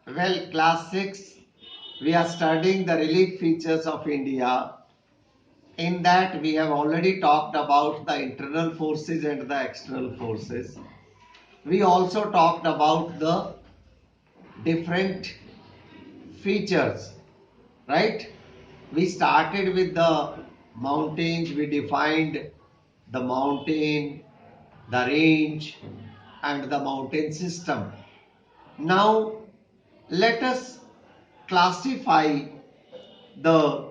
Well, class 6, we are studying the relief features of India. In that, we have already talked about the internal forces and the external forces. We also talked about the different features, right? We started with the mountains, we defined the mountain, the range, and the mountain system. Now, let us classify the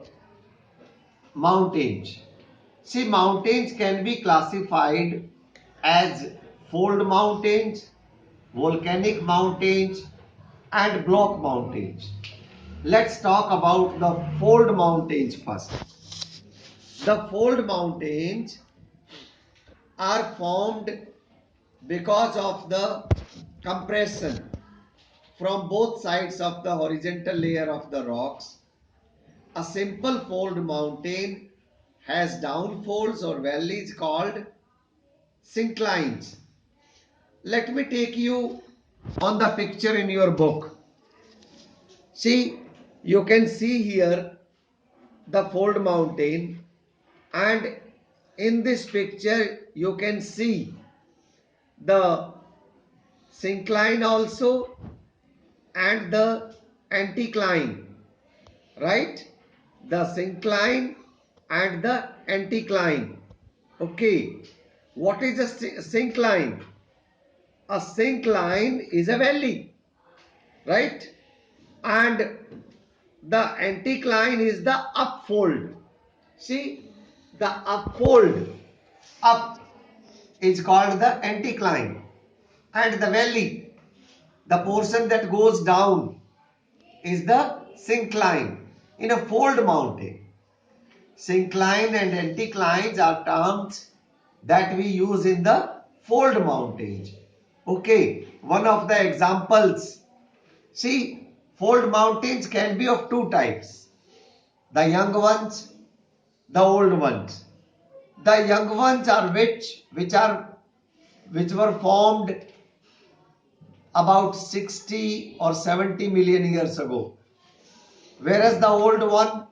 mountains. See, mountains can be classified as fold mountains, volcanic mountains, and block mountains. Let's talk about the fold mountains first. The fold mountains are formed because of the compression from both sides of the horizontal layer of the rocks. A simple fold mountain has downfolds or valleys called synclines. Let me take you on the picture in your book. See, you can see here the fold mountain, and in this picture you can see the syncline also and the anticline, right? The syncline and the anticline. Okay, what is a syncline? A syncline is a valley, right? And the anticline is the upfold. See, the upfold, up, is called the anticline, and the valley, the portion that goes down, is the syncline in a fold mountain. Syncline and anticlines are terms that we use in the fold mountains. Okay, one of the examples. See, fold mountains can be of two types: the young ones, the old ones. The young ones are which were formed about 60 or 70 million years ago, whereas the old one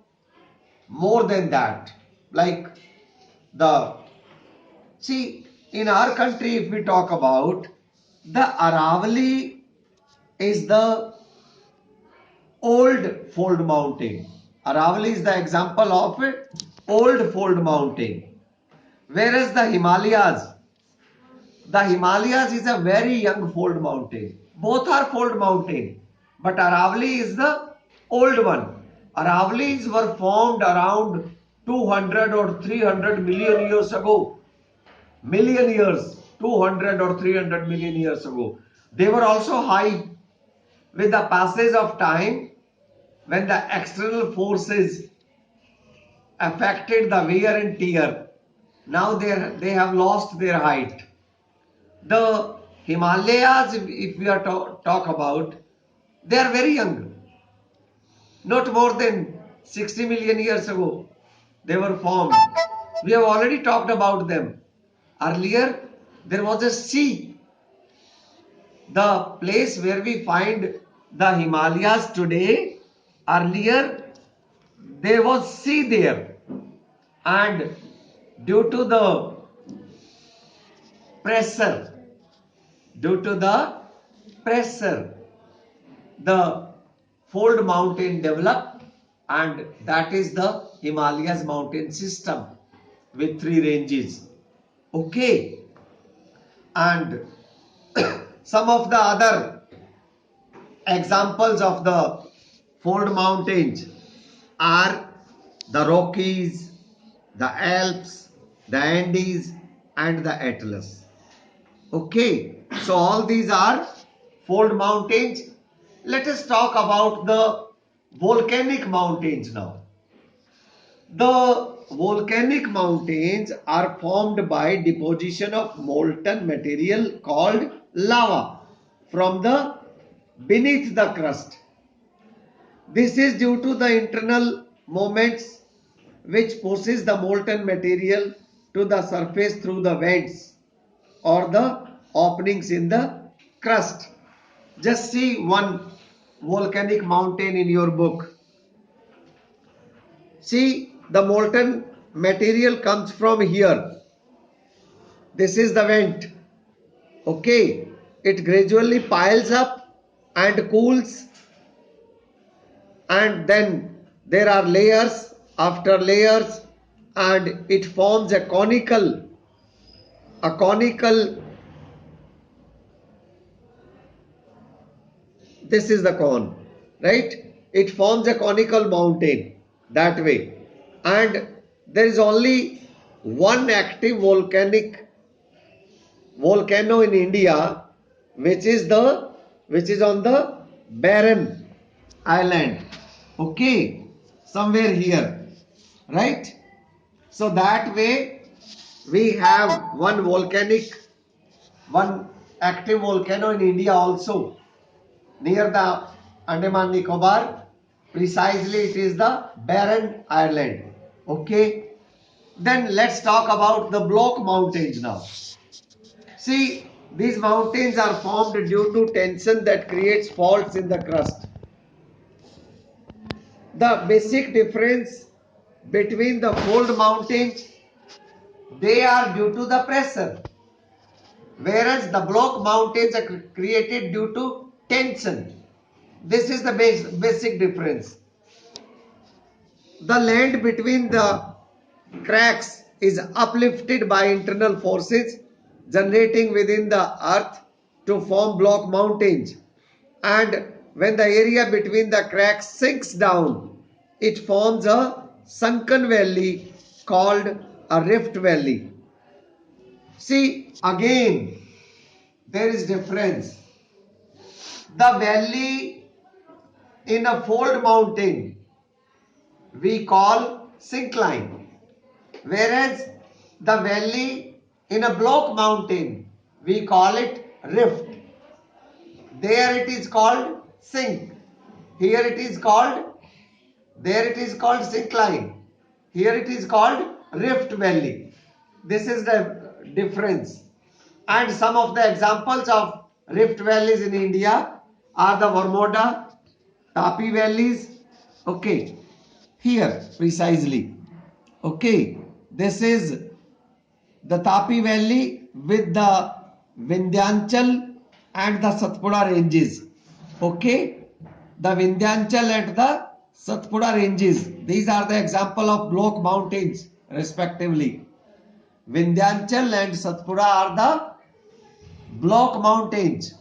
more than that. Like the see, in our country, if we talk about, the Aravali is the old fold mountain. Aravali is the example of an old fold mountain. Whereas the Himalayas is a very young fold mountain. Both are fold mountain, but Aravali is the old one. Aravalis were formed around 200 or 300 million years ago. Million years, 200 or 300 million years ago. They were also high. With the passage of time, when the external forces affected the wear and tear, now they have lost their height. The Himalayas, if we are talk about, they are very young. Not more than 60 million years ago, they were formed. We have already talked about them. Earlier, there was a sea. The place where we find the Himalayas today, earlier there was sea there, and due to the pressure, due to the pressure, the fold mountain developed, and that is the Himalayas mountain system with three ranges. Okay, and some of the other examples of the fold mountains are the Rockies, the Alps, the Andes, and the Atlas. Okay, so all these are fold mountains. Let us talk about the volcanic mountains now. The volcanic mountains are formed by deposition of molten material called lava from the beneath the crust. This is due to the internal moments which pushes the molten material to the surface through the vents or the openings in the crust. Just see one volcanic mountain in your book. See, the molten material comes from here. This is the vent. Okay, it gradually piles up and cools, and then there are layers after layers, and it forms a conical this is the cone, right? It forms a conical mountain that way, and there is only one active volcano in India, which is on the barren island. Okay, somewhere here, right? So that way we have one active volcano in India also, near the Andaman Nicobar. Precisely, it is the barren island. Okay. Then let's talk about the block mountains now. See, these mountains are formed due to tension that creates faults in the crust. The basic difference between the fold mountains, they are due to the pressure, whereas the block mountains are created due to tension. This is the basic difference. The land between the cracks is uplifted by internal forces generating within the earth to form block mountains, and when the area between the cracks sinks down, it forms a sunken valley called a rift valley. See, again there is difference. The valley in a fold mountain we call syncline, whereas the valley in a block mountain we call it rift. There it is called sink, here it is called, there it is called syncline, here it is called rift valley. This is the difference. And some of the examples of rift valleys in India are the Varmoda, Tapi valleys. Okay, here precisely. Okay, this is the Tapi valley with the Vindhyachal and the Satpura ranges. Okay, the Vindhyachal and the Satpura ranges, these are the example of block mountains respectively. Vindhyachal and Satpura are the block mountains,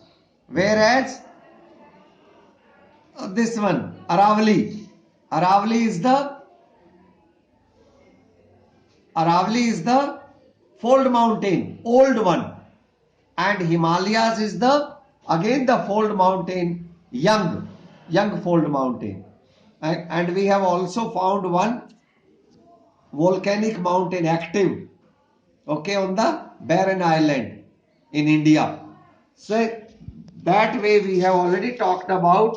whereas this one Aravali is the fold mountain, old one, and Himalayas is the again the fold mountain, young fold mountain. And we have also found one volcanic mountain active, okay, on the barren island in India. So that way we have already talked about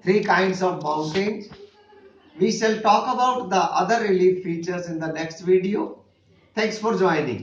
three kinds of mountains. We shall talk about the other relief features in the next video. Thanks for joining.